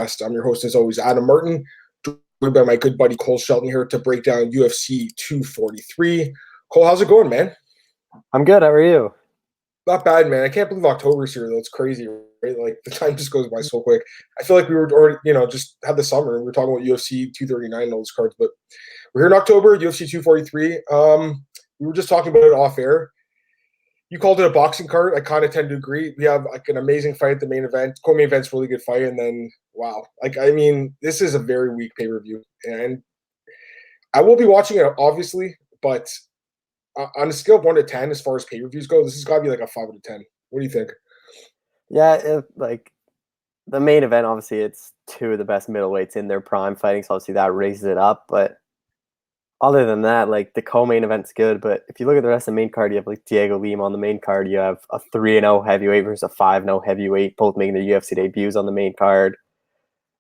I'm your host, as always, Adam Martin, joined by my good buddy Cole Shelton here to break down UFC 243. Cole, how's it going, man? I'm good. How are you? Not bad, man. I can't believe October's here, though. It's crazy, right? Like, the time just goes by so quick. I feel like we were already, just had the summer. We were talking about UFC 239 and all those cards, but we're here in October, UFC 243. We were just talking about it off air. You called it a boxing card. I kind of tend to agree. We have like an amazing fight at the main event. Co-main event's really good fight, and then wow, this is a very weak pay-per-view, and I will be watching it obviously, but on a scale of 1 to 10, as far as pay-per-views go, this has got to be like a 5 out of 10. What do you think? Yeah, like the main event, obviously, it's two of the best middleweights in their prime fighting, so obviously that raises it up. But other than that, like the co-main event's good. But if you look at the rest of the main card, you have like Diego Lima on the main card. You have a 3-0 heavyweight versus a 5-0 heavyweight, both making their UFC debuts on the main card.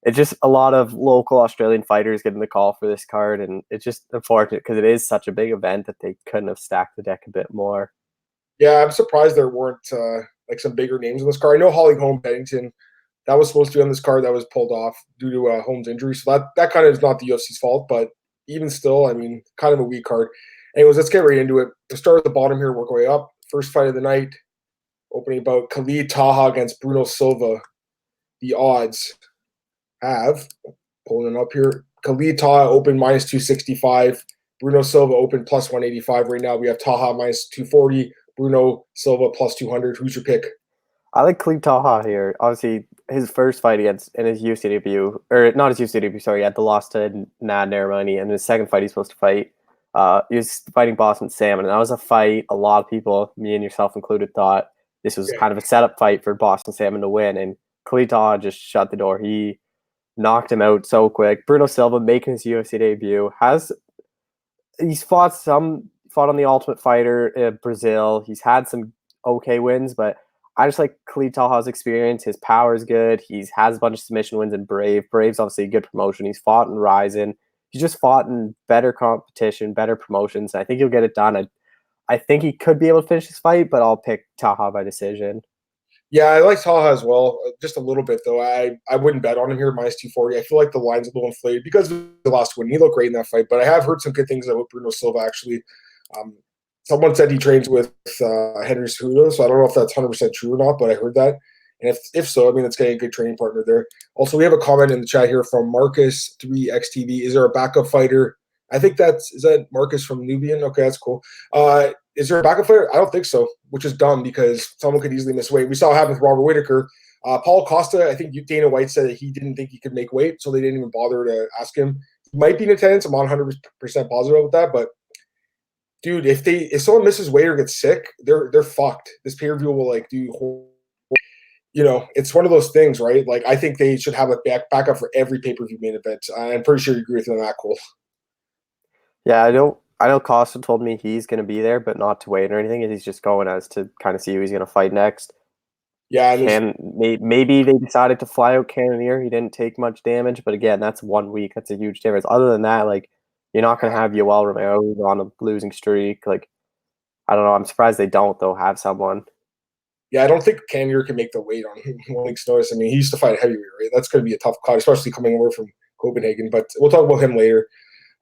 It's just a lot of local Australian fighters getting the call for this card, and it's just unfortunate because it is such a big event that they couldn't have stacked the deck a bit more. Yeah, I'm surprised there weren't like some bigger names on this card. I know Holly Holm Bennington, that was supposed to be on this card, that was pulled off due to Holmes' injury, so that kind of is not the UFC's fault, but even still, I mean, kind of a weak card. Anyways, let's get right into it. We'll start at the bottom here, work our way up. First fight of the night, opening bout, Khalid Taha against Bruno Silva. The odds have, pulling them up here, Khalid Taha open minus 265, Bruno Silva open plus 185. Right now we have Taha minus 240, Bruno Silva plus 200. Who's your pick? I like Khalid Taha here. Obviously, his first fight in his UFC debut, or not his UFC debut, sorry, at the loss to Nad Narimani, and his second fight he's supposed to fight. He was fighting Boston Salmon, and that was a fight a lot of people, me and yourself included, thought this was kind of a setup fight for Boston Salmon to win, and Khalid Taha just shut the door. He knocked him out so quick. Bruno Silva making his UFC debut he's fought on the Ultimate Fighter in Brazil. He's had some okay wins, but I just like Khalid Taha's experience. His power is good. He has a bunch of submission wins in Brave. Brave's obviously a good promotion. He's fought in Ryzen. He's just fought in better competition, better promotions. I think he'll get it done. I think he could be able to finish this fight, but I'll pick Taha by decision. Yeah, I like Taha as well, just a little bit, though. I wouldn't bet on him here, minus 240. I feel like the line's a little inflated because of the last win. He looked great in that fight, but I have heard some good things about Bruno Silva, actually. Someone said he trains with Henry Cejudo, so I don't know if that's 100% true or not, but I heard that. And if so, I mean, it's getting a good training partner there. Also, we have a comment in the chat here from Marcus3XTV. Is there a backup fighter? I think is that Marcus from Nubian? Okay, that's cool. Is there a backup fighter? I don't think so, which is dumb because someone could easily miss weight. We saw it happen with Robert Whittaker. Paul Costa, I think Dana White said that he didn't think he could make weight, so they didn't even bother to ask him. He might be in attendance. I'm not 100% positive about that, but dude, if someone misses weight or gets sick, they're fucked. This pay-per-view will it's one of those things, right? Like, I think they should have a backup for every pay-per-view main event. I'm pretty sure you agree with me on that, Cole. Yeah, I know Costa told me he's going to be there, but not to wait or anything. He's just going as to kind of see who he's going to fight next. Yeah, maybe they decided to fly out Cannonier. He didn't take much damage, but again, that's 1 week. That's a huge difference. Other than that, like, you're not going to have Yoel Romero who's on a losing streak. Like, I don't know. I'm surprised they don't, though, have someone. Yeah, I don't think Cannonier can make the weight on 1 week's notice. I mean, he used to fight a heavyweight, right? That's going to be a tough cut, especially coming over from Copenhagen. But we'll talk about him later.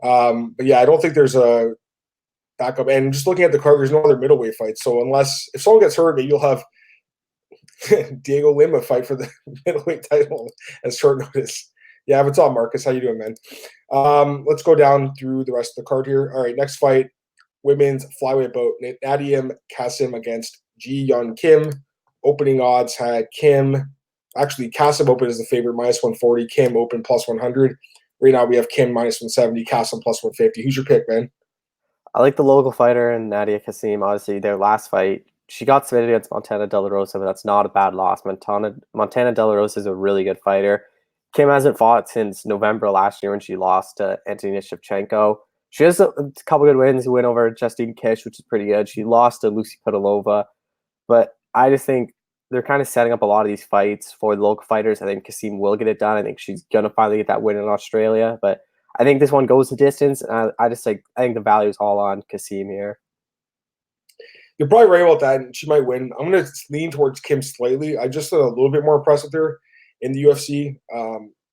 But yeah, I don't think there's a backup. And just looking at the card, there's no other middleweight fights. So if someone gets hurt, maybe you'll have Diego Lima fight for the middleweight title at short notice. Yeah, what's up, Marcus? How you doing, man? Let's go down through the rest of the card here. All right, next fight, women's flyweight bout, Nadim Kasim against Ji Yeon Kim. Opening odds had Kasim open as the favorite, minus 140. Kim open plus 100. Right now we have Kim minus 170, Kasim plus 150. Who's your pick, man? I like the local fighter and Nadia Kasim. Obviously, their last fight, she got submitted against Montana De La Rosa, but that's not a bad loss. Montana De La Rosa is a really good fighter. Kim hasn't fought since November last year when she lost to Antonina Shevchenko. She has a couple good wins. A win over Justine Kish, which is pretty good. She lost to Lucy Podolova. But I just think they're kind of setting up a lot of these fights for the local fighters. I think Kasim will get it done. I think she's going to finally get that win in Australia. But I think this one goes the distance. And I think the value is all on Kasim here. You're probably right about that, and she might win. I'm going to lean towards Kim slightly. I just a little bit more impressed with her in the UFC.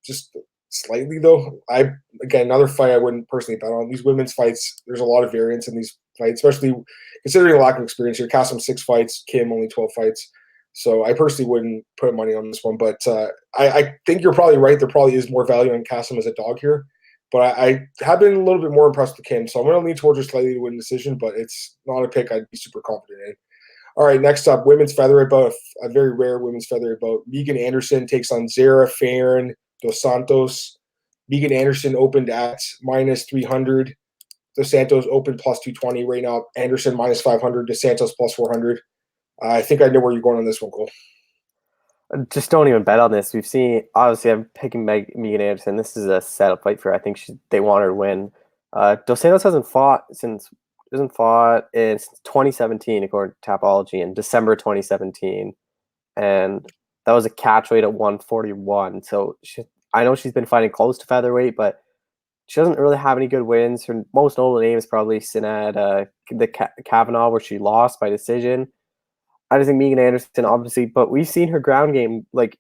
just slightly though. Again, another fight I wouldn't personally bet on. These women's fights, there's a lot of variance in these fights, especially considering a lack of experience here. Kasem 6 fights, Kim only 12 fights. So I personally wouldn't put money on this one, but I think you're probably right. There probably is more value in Kasem as a dog here, but I have been a little bit more impressed with Kim, so I'm going to lean towards her slightly to win decision, but it's not a pick I'd be super confident in. All right, next up, women's featherweight bout, a very rare women's featherweight bout. Megan Anderson takes on Zara Farron Dos Santos. Megan Anderson opened at -300. Dos Santos opened +220. Right now, Anderson -500. Dos Santos +400. I think I know where you're going on this one, Cole. Just don't even bet on this. We've seen, obviously, I'm picking Megan Anderson. This is a setup fight for her. I think they want her to win. Dos Santos hasn't fought since 2017, according to Tapology, in December 2017. And that was a catch weight at 141. So I know she's been fighting close to featherweight, but she doesn't really have any good wins. Her most notable name is probably Sinad Kavanaugh, where she lost by decision. I just think Megan Anderson, obviously, but we've seen her ground game. Like,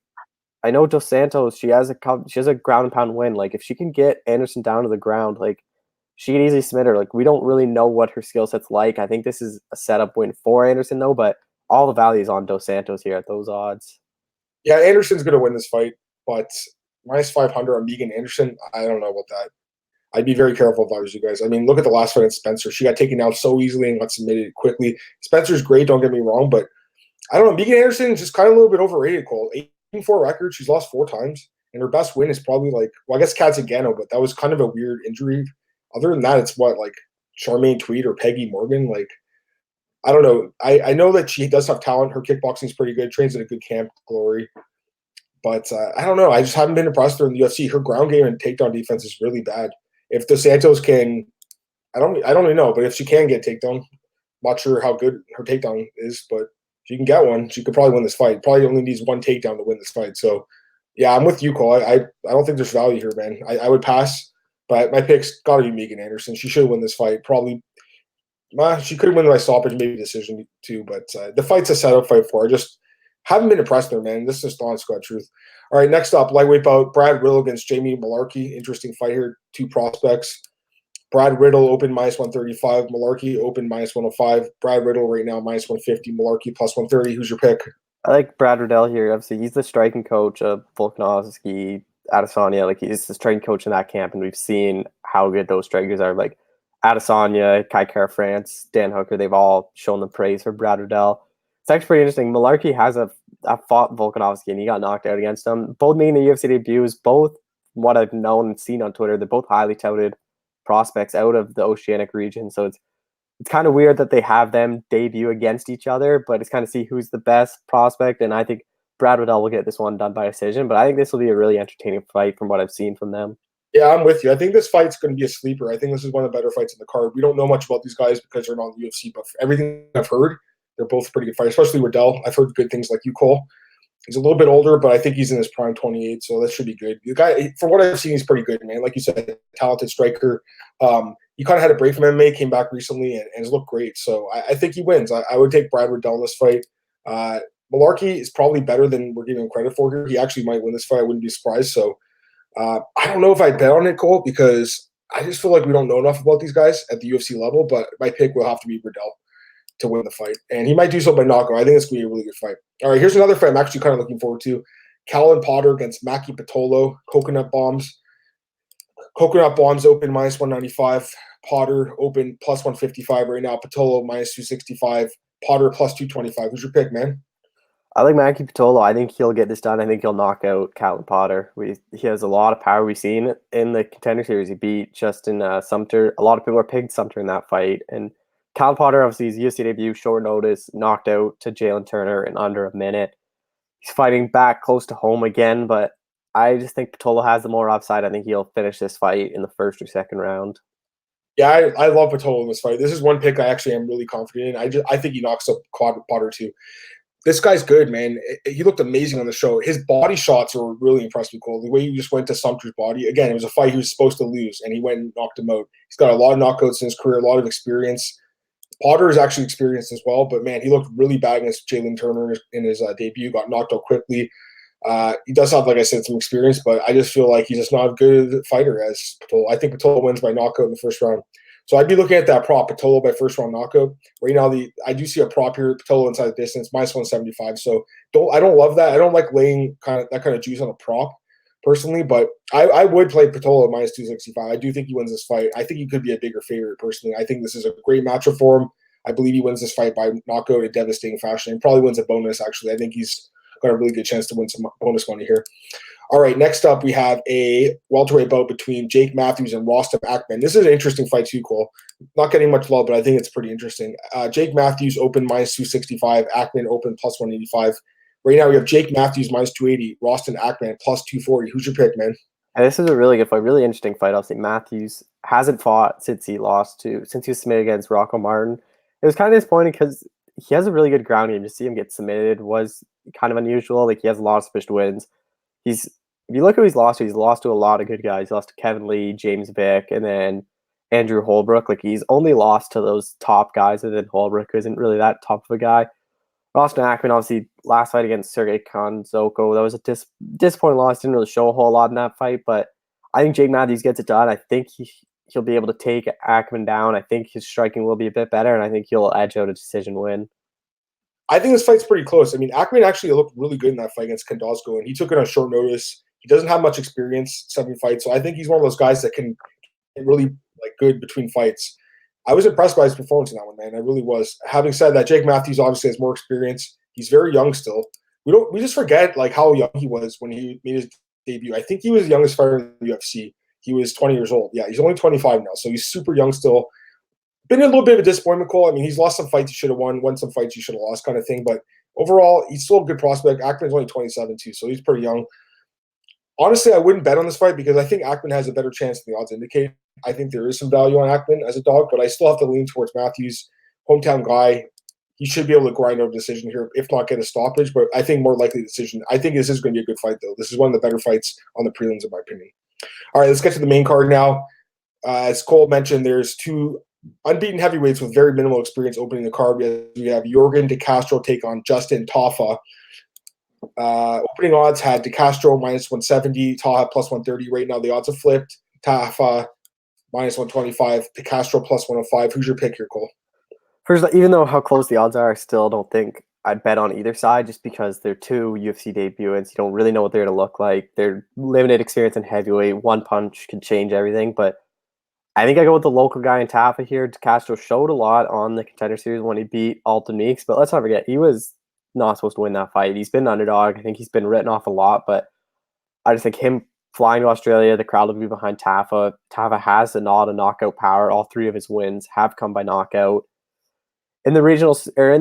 I know Dos Santos, she has a ground and pound win. Like, if she can get Anderson down to the ground, like, she can easily submit her. Like, we don't really know what her skill set's like. I think this is a setup win for Anderson, though, but all the value is on Dos Santos here at those odds. Yeah, Anderson's going to win this fight, but -500 on Megan Anderson, I don't know about that. I'd be very careful if I was you guys. I mean, look at the last fight at Spencer. She got taken down so easily and got submitted quickly. Spencer's great, don't get me wrong, but I don't know. Megan Anderson is just kind of a little bit overrated, Cole. 8-4 record. She's lost 4 times, and her best win is probably I guess Katzagano, but that was kind of a weird injury. Other than that, it's Charmaine Tweed or Peggy Morgan. I don't know. I know that she does have talent. Her kickboxing is pretty good. Trains at a good camp, Glory. But I don't know. I just haven't been impressed with her in the UFC. Her ground game and takedown defense is really bad. If Dos Santos can, I don't really know, but if she can get takedown, not sure how good her takedown is, but if she can get one, she could probably win this fight. Probably only needs one takedown to win this fight. So, yeah, I'm with you, Cole. I don't think there's value here, man. I would pass, but my pick's got to be Megan Anderson. She should win this fight. Probably, she could win by stoppage, maybe decision too, but the fight's a setup fight for her. I just haven't been impressed there, man. This is just honest God truth. All right, next up, lightweight bout, Brad Riddle against Jamie Malarkey. Interesting fight here, 2 prospects. Brad Riddle open -135, Malarkey open -105. Brad Riddle right now -150, Malarkey +130. Who's your pick? I like Brad Riddell here. Obviously, he's the striking coach of Volkanovski, Adesanya. Like, he's the striking coach in that camp, and we've seen how good those strikers are. Like, Adesanya, Kai Kara France, Dan Hooker, they've all shown the praise for Brad Riddell. It's actually pretty interesting. Malarkey has fought Volkanovski, and he got knocked out against him. Both making the UFC debuts, both what I've known and seen on Twitter, they're both highly touted prospects out of the Oceanic region. So it's kind of weird that they have them debut against each other, but it's kind of see who's the best prospect. And I think Brad Riddell will get this one done by decision, but I think this will be a really entertaining fight from what I've seen from them. Yeah, I'm with you. I think this fight's going to be a sleeper. I think this is one of the better fights in the card. We don't know much about these guys because they're not in the UFC, but for everything I've heard, they're both pretty good fighters, especially Riddell. I've heard good things like you, Cole. He's a little bit older, but I think he's in his prime 28, so that should be good. The guy, from what I've seen, he's pretty good, man. Like you said, talented striker. He kind of had a break from MMA, came back recently, and has looked great. So I think he wins. I would take Brad Riddell in this fight. Malarkey is probably better than we're giving him credit for here. He actually might win this fight. I wouldn't be surprised. So I don't know if I'd bet on it, Cole, because I just feel like we don't know enough about these guys at the UFC level, but my pick will have to be Riddell to win the fight. And he might do so by knockout. I think it's going to be a really good fight. All right, here's another fight I'm actually kind of looking forward to. Calvin Potter against Maki Pitolo. Coconut Bombs. Coconut Bombs open -195. Potter open +155 right now. Pitolo -265. Potter +225. Who's your pick, man? I like Maki Pitolo. I think he'll get this done. I think he'll knock out Calvin Potter. He has a lot of power. We've seen in the Contender Series. He beat Justin Sumter. A lot of people are picking Sumter in that fight. And Calvin Potter, obviously, his UFC debut, short notice, knocked out to Jalen Turner in under a minute. He's fighting back close to home again, but I just think Pitolo has the more upside. I think he'll finish this fight in the first or second round. Yeah, I love Pitolo in this fight. This is one pick I actually am really confident in. I think he knocks up Potter too. This guy's good, man. He looked amazing on the show. His body shots were really impressive, Cole. The way he just went to Sumter's body. Again, it was a fight he was supposed to lose, and he went and knocked him out. He's got a lot of knockouts in his career, a lot of experience. Potter is actually experienced as well, but man, he looked really bad against Jalen Turner in his debut. Got knocked out quickly. He does have, like I said, some experience, but I just feel like he's just not a good fighter as Patolo. I think Patolo wins by knockout in the first round. So I'd be looking at that prop, Patolo by first round knockout. Right now, I do see a prop here, Patolo inside the distance, minus 175. So I don't love that. I don't like laying that kind of juice on a prop personally, but I would play Patolo at minus 265. I do think he wins this fight. I think he could be a bigger favorite personally. I think this is a great matchup for him. I believe he wins this fight by knockout in devastating fashion and probably wins a bonus, actually. I think he's got a really good chance to win some bonus money here. All right, next up we have a welterweight bout between Jake Matthews and Rostam Akman. This is an interesting fight too, Cole. Not getting much love, but I think it's pretty interesting. Jake Matthews open minus 265, Akman open plus 185. Right now we have Jake Matthews minus 280, Rostam Akman plus 240. Who's your pick, man? And this is a really good fight, really interesting fight. Obviously, Matthews hasn't fought since he was submitted against Rocco Martin. It was kind of disappointing because he has a really good ground game. To see him get submitted was kind of unusual. Like, he has a lot of sufficient wins. If you look at who he's lost to a lot of good guys. He lost to Kevin Lee, James Vick, and then Andrew Holbrook. Like, he's only lost to those top guys, and then Holbrook, who isn't really that top of a guy. Rostam Akman, obviously, last fight against Sergey Konzoko, that was a disappointing loss. Didn't really show a whole lot in that fight, but I think Jake Matthews gets it done. I think he'll be able to take Akman down. I think his striking will be a bit better, and I think he'll edge out a decision win. I think this fight's pretty close. I mean, Akman actually looked really good in that fight against Kondosko, and he took it on short notice. He doesn't have much experience, 7 fights, so I think he's one of those guys that can get really good between fights. I was impressed by his performance in that one, man. I really was. Having said that, Jake Matthews obviously has more experience. He's very young still. We just forget how young he was when he made his debut. I think he was the youngest fighter in the UFC. He was 20 years old. Yeah, he's only 25 now, so he's super young still. Been a little bit of a disappointment, Cole. I mean, he's lost some fights he should have won some fights he should have lost, kind of thing. But overall, he's still a good prospect. Akman's only 27 too, so he's pretty young. Honestly, I wouldn't bet on this fight because I think Akman has a better chance than the odds indicate. I think there is some value on Akman as a dog, but I still have to lean towards Matthews. Hometown guy. He should be able to grind out a decision here, if not get a stoppage, but I think more likely decision. I think this is going to be a good fight, though. This is one of the better fights on the prelims, in my opinion. All right, let's get to the main card now. As Cole mentioned, there's 2 unbeaten heavyweights with very minimal experience opening the card. We have Yorgan De Castro take on Justin Tafa. Opening odds had De Castro minus 170, Tafa plus 130. Right now, the odds have flipped. Tafa minus 125, De Castro plus 105. Who's your pick here, Cole? First, even though how close the odds are, I still don't think I'd bet on either side just because they're 2 UFC debutantes. You don't really know what they're going to look like. They're limited experience in heavyweight. One punch can change everything, but I think I go with the local guy in Tafa here. De Castro showed a lot on the Contender Series when he beat Alton Meeks, but let's not forget, he was not supposed to win that fight. He's been an underdog. I think he's been written off a lot, but I just think him flying to Australia, the crowd will be behind Tafa. Tafa has a lot of knockout power. All 3 of his wins have come by knockout. In the regionals, or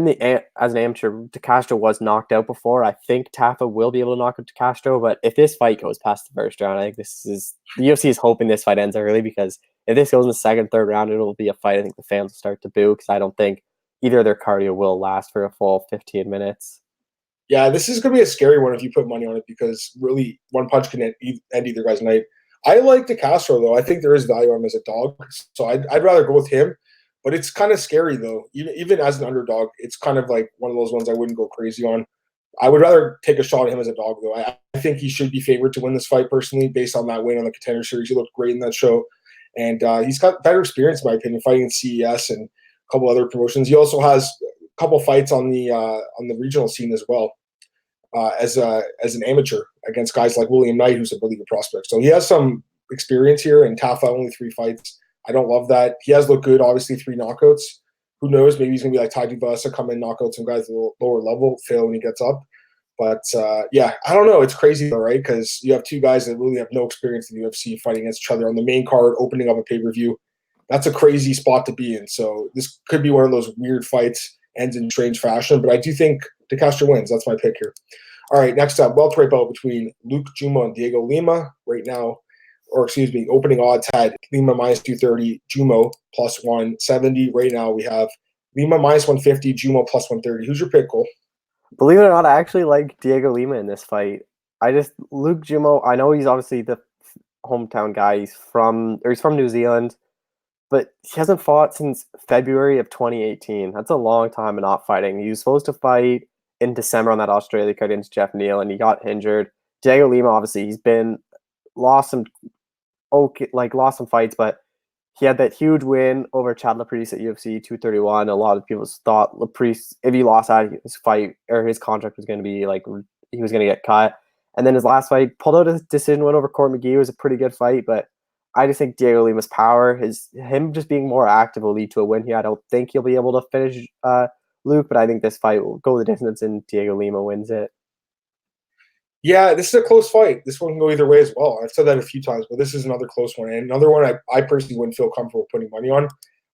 as an amateur, De Castro was knocked out before. I think Tafa will be able to knock out De Castro, but if this fight goes past the first round, I think the UFC is hoping this fight ends early because if this goes in the second, third round, it'll be a fight I think the fans will start to boo because I don't think either of their cardio will last for a full 15 minutes. Yeah, this is going to be a scary one if you put money on it because really one punch can end either guy's night. I like De Castro, though. I think there is value on him as a dog, so I'd rather go with him. But it's kind of scary, though. Even as an underdog, it's kind of like one of those ones I wouldn't go crazy on. I would rather take a shot at him as a dog, though. I think he should be favored to win this fight, personally, based on that win on the Contender Series. He looked great in that show. And he's got better experience, in my opinion, fighting in CES and a couple other promotions. He also has a couple fights on the regional scene as well as an amateur against guys like William Knight, who's a really good prospect. So he has some experience here, and Tafa only 3 fights. I don't love that. He has looked good, obviously, 3 knockouts. Who knows? Maybe he's going to be like Taiji Vasa, come in, knock out some guys at a lower level, fail when he gets up. But, yeah, I don't know. It's crazy, though, right? Because you have 2 guys that really have no experience in the UFC fighting against each other on the main card, opening up a pay-per-view. That's a crazy spot to be in. So this could be one of those weird fights, ends in strange fashion. But I do think De Castro wins. That's my pick here. All right, next up, welterweight bout between Luke Jumo and Diego Lima. Right now, opening odds had Lima minus 230, Jumo plus 170. Right now we have Lima minus 150, Jumo plus 130. Who's your pick, Cole? Believe it or not, I actually like Diego Lima in this fight. Luke Jumo, I know he's obviously the hometown guy. He's from New Zealand, but he hasn't fought since February of 2018. That's a long time of not fighting. He was supposed to fight in December on that Australia card against Jeff Neal, and he got injured. Diego Lima, obviously, he's been lost some lost some fights, but he had that huge win over Chad Laprise at UFC 231. A lot of people thought Laprise, if he lost that, his fight or his contract was going to be like he was going to get cut. And then his last fight, pulled out a decision win over Court McGee. It was a pretty good fight, but I just think Diego Lima's power, him just being more active will lead to a win here. I don't think he'll be able to finish Luke, but I think this fight will go the distance and Diego Lima wins it. Yeah, this is a close fight. This one can go either way as well. I've said that a few times, but this is another close one. And another one I personally wouldn't feel comfortable putting money on.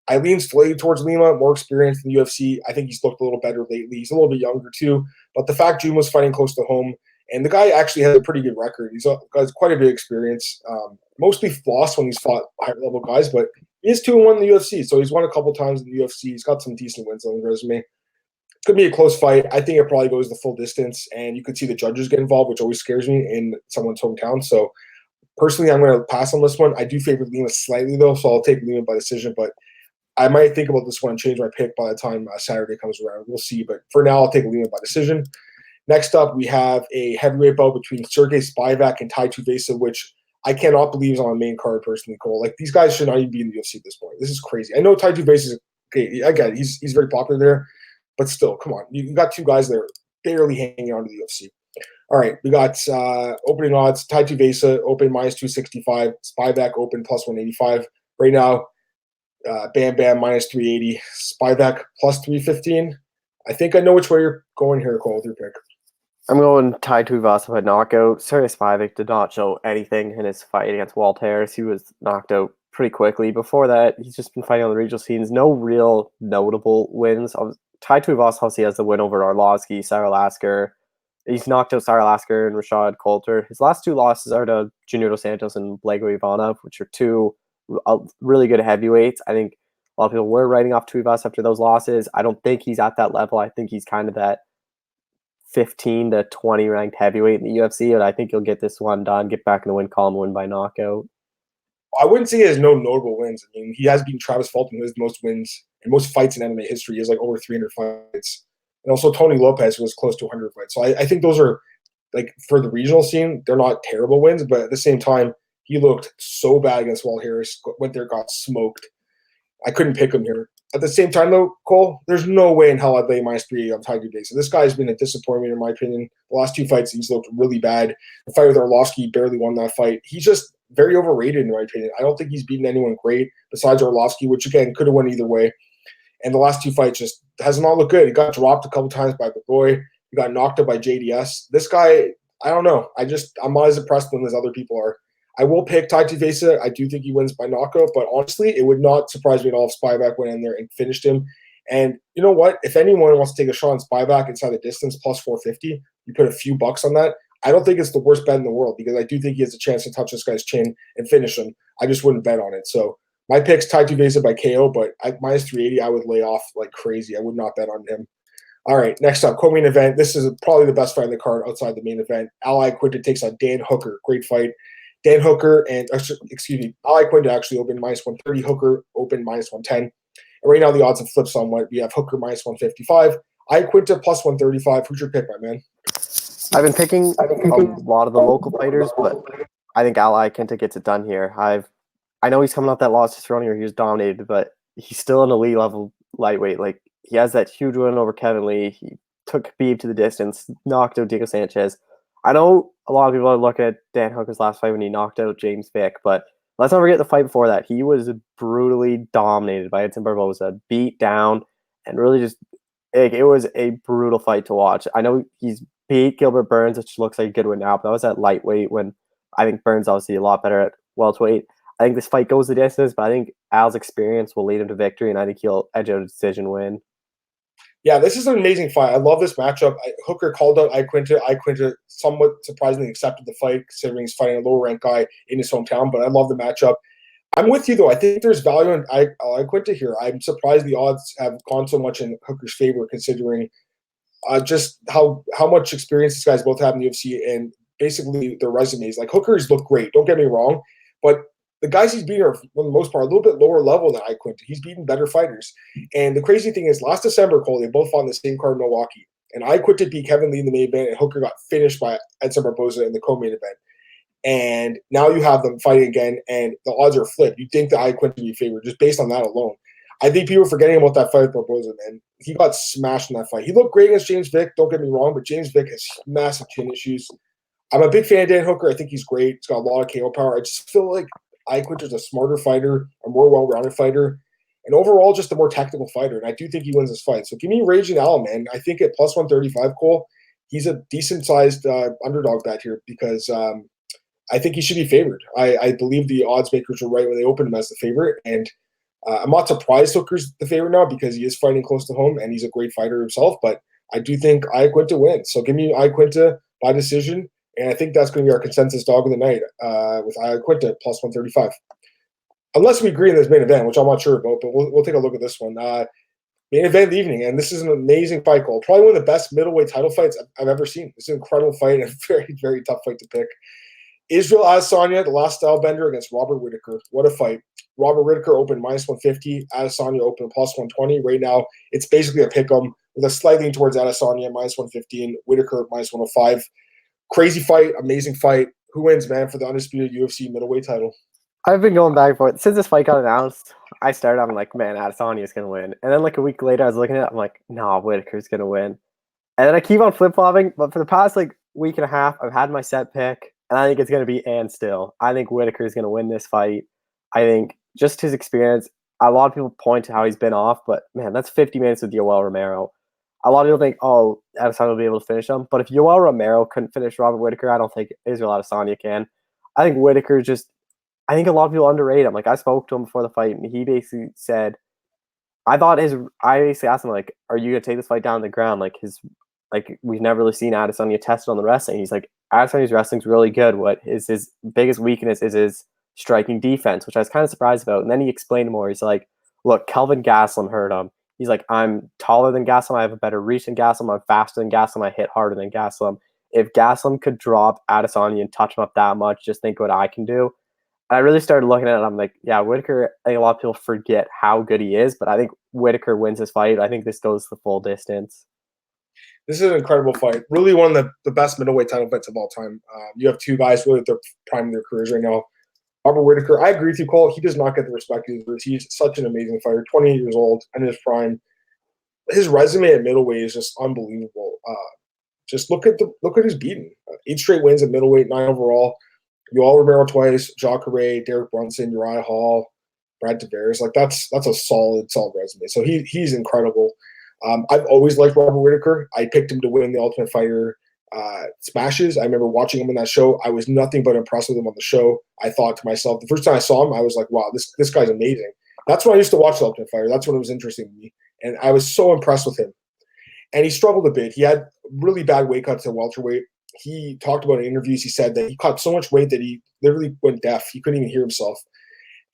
I lean slightly towards Lima, more experienced in the UFC. I think he's looked a little better lately. He's a little bit younger too. But the fact June was fighting close to home, and the guy actually has a pretty good record. He's got quite a bit of experience. Mostly lost when he's fought higher-level guys, but he is 2-1 in the UFC. So he's won a couple times in the UFC. He's got some decent wins on his resume. Could be a close fight. I think it probably goes the full distance, and you could see the judges get involved, which always scares me in someone's hometown. So personally, I'm going to pass on this one. I do favor Lima slightly, though, so I'll take Lima by decision. But I might think about this one and change my pick by the time Saturday comes around. We'll see. But for now, I'll take Lima by decision. Next up, we have a heavyweight bout between Sergey Spivak and Tai Tuivasa, which I cannot believe is on the main card, personally, Cole. Like, these guys should not even be in the UFC at this point. This is crazy. I know Tai Tuivasa is okay. I get it. He's very popular there. But still, come on. You got two guys there barely hanging on to the UFC. All right, we got opening odds. Tai Tuivasa, open minus 265. Spivak, open plus 185. Right now, Bam Bam minus 380. Spivak plus 315. I think I know which way you're going here, Cole, with your pick. I'm going Tai Tuivasa by knockout. Sergey Spivak did not show anything in his fight against Walt Harris. He was knocked out pretty quickly. Before that, he's just been fighting on the regional scenes. No real notable wins. Tai Tuivasa obviously has the win over Arlovsky, Sarah Lasker. He's knocked out Sarah Lasker and Rashad Coulter. His last two losses are to Junior Dos Santos and Blago Ivanov, which are two really good heavyweights. I think a lot of people were writing off Tuivasa after those losses. I don't think he's at that level. I think he's kind of that 15 to 20 ranked heavyweight in the UFC, and I think he'll get this one done, get back in the win column, win by knockout. I wouldn't say he has no notable wins. I mean, he has beaten Travis Fulton, who has the most wins and most fights in MMA history. He has like over 300 fights. And also Tony Lopez, who was close to 100 fights. So I think those are, like, for the regional scene, they're not terrible wins. But at the same time, he looked so bad against Walt Harris, went there, got smoked. I couldn't pick him here. At the same time, though, Cole, there's no way in hell I'd lay minus 380 on Tiger Day. So this guy's been a disappointment, in my opinion. The last two fights, he's looked really bad. The fight with Arlovsky, barely won that fight. He's just very overrated, in my opinion. I don't think he's beaten anyone great besides Arlovsky, which, again, could have won either way. And the last two fights just has not looked good. He got dropped a couple times by Bagoy. He got knocked out by JDS. This guy, I don't know. I'm not as impressed with him as other people are. I will pick Tai Tuivasa. I do think he wins by knockout, but honestly, it would not surprise me at all if Spivak went in there and finished him. And you know what? If anyone wants to take a shot on Spivak inside the distance, plus 450, you put a few bucks on that. I don't think it's the worst bet in the world because I do think he has a chance to touch this guy's chin and finish him. I just wouldn't bet on it. So my pick's Tai Tuivasa by KO, but at minus 380, I would lay off like crazy. I would not bet on him. All right, next up, co-main event. This is probably the best fight in the card outside the main event. Ally Quinta takes on Dan Hooker. Great fight. Dan Hooker and, Ally Quinta actually opened minus 130. Hooker opened minus 110. And right now the odds have flipped somewhat. We have Hooker minus 155. Ally Quinta plus 135. Who's your pick, my man? I've been picking a lot of the local fighters, but I think Ally Quinta gets it done here. I know he's coming off that loss to Cerrone where he was dominated, but he's still an elite level lightweight. Like, he has that huge win over Kevin Lee. He took Khabib to the distance, knocked out Diego Sanchez. I know a lot of people are looking at Dan Hooker's last fight when he knocked out James Vick, but let's not forget the fight before that. He was brutally dominated by Edson Barboza, beat down, and really just it was a brutal fight to watch. I know he's beat Gilbert Burns, which looks like a good win now, but that was at lightweight when I think Burns obviously a lot better at welterweight. I think this fight goes the distance, but I think Al's experience will lead him to victory, and I think he'll edge out a decision win. Yeah, this is an amazing fight. I love this matchup. Hooker called out Ally Quinta. Ally Quinta somewhat surprisingly accepted the fight, considering he's fighting a lower-ranked guy in his hometown, but I love the matchup. I'm with you, though. I think there's value in Ally Quinta here. I'm surprised the odds have gone so much in Hooker's favor, considering just how much experience these guys both have in the UFC and basically their resumes. Like, Hooker's look great, don't get me wrong, but the guys he's beaten are, for the most part, a little bit lower level than Ally Quinta. He's beaten better fighters. And the crazy thing is, last December, Cole, they both fought on the same card in Milwaukee. And I quit to beat Kevin Lee in the main event, and Hooker got finished by Edson Barboza in the co-main event. And now you have them fighting again, and the odds are flipped. You think that I quit to be favored just based on that alone. I think people are forgetting about that fight with Barboza, man. He got smashed in that fight. He looked great against James Vick, don't get me wrong, but James Vick has massive chin issues. I'm a big fan of Dan Hooker. I think he's great. He's got a lot of KO power. I just feel like Iquich is a smarter fighter, a more well-rounded fighter, and overall just a more technical fighter. And I do think he wins this fight. So give me Raging Al, man. I think at plus 135, Cole, he's a decent-sized underdog bet here because I think he should be favored. I believe the odds makers were right when they opened him as the favorite. And I'm not surprised Hooker's the favorite now because he is fighting close to home and he's a great fighter himself. But I do think Iaquinta wins. So give me Iaquinta by decision. And I think that's going to be our consensus dog of the night with Iaquinta plus 135. Unless we agree in this main event, which I'm not sure about, but we'll take a look at this one. Main event of the evening, and this is an amazing fight, Cole. Probably one of the best middleweight title fights I've ever seen. It's an incredible fight and a very, very tough fight to pick. Israel Adesanya, the last style bender against Robert Whittaker. What a fight. Robert Whittaker opened minus 150. Adesanya opened plus 120. Right now, it's basically a pick 'em with a slight lean towards Adesanya, minus 115. Whittaker, minus 105. Crazy fight, amazing fight. Who wins, man, for the undisputed UFC middleweight title? I've been going back and forth since this fight got announced. I started, I'm like, man, Adesanya's gonna win, and then like a week later, I was looking at it, I'm like, nah, Whittaker's gonna win, and then I keep on flip flopping. But for the past like week and a half, I've had my set pick, and I think it's gonna be and still. I think Whittaker is gonna win this fight. I think just his experience. A lot of people point to how he's been off, but man, that's 50 minutes with Yoel Romero. A lot of people think, oh, Adesanya will be able to finish him. But if Yoel Romero couldn't finish Robert Whittaker, I don't think Israel Adesanya can. I think Whittaker I think a lot of people underrate him. Like, I spoke to him before the fight, and he basically said, I basically asked him, like, are you going to take this fight down to the ground? We've never really seen Adesanya tested on the wrestling. He's like, Adesanya's wrestling's really good. What is his biggest weakness is his striking defense, which I was kind of surprised about. And then he explained more. He's like, look, Kelvin Gastelum hurt him. He's like, I'm taller than Gastelum. I have a better reach than Gastelum. I'm faster than Gastelum. I hit harder than Gastelum. If Gastelum could drop Adesanya and touch him up that much, just think what I can do. And I really started looking at it, and I'm like, yeah, Whittaker, I think a lot of people forget how good he is, but I think Whittaker wins this fight. I think this goes the full distance. This is an incredible fight. Really one of the best middleweight title fights of all time. You have two guys really at their prime of their careers right now. Robert Whittaker, I agree with you, Cole. He does not get the respect he deserves. He's such an amazing fighter, 28 years old, in his prime. His resume at middleweight is just unbelievable. Just look at who's beaten. 8 straight wins at middleweight, 9 overall. Yoel Romero twice, Jacare, Derek Brunson, Uriah Hall, Brad Tavares. Like that's a solid resume. So he's incredible. I've always liked Robert Whittaker. I picked him to win the Ultimate Fighter Smashes. I remember watching him on that show. I was nothing but impressed with him on the show. I thought to myself, the first time I saw him, I was like, wow, this guy's amazing. That's when I used to watch the Ultimate Fighter. That's when it was interesting to me. And I was so impressed with him. And he struggled a bit. He had really bad weight cuts at welterweight. He talked about in interviews, he said that he cut so much weight that he literally went deaf. He couldn't even hear himself.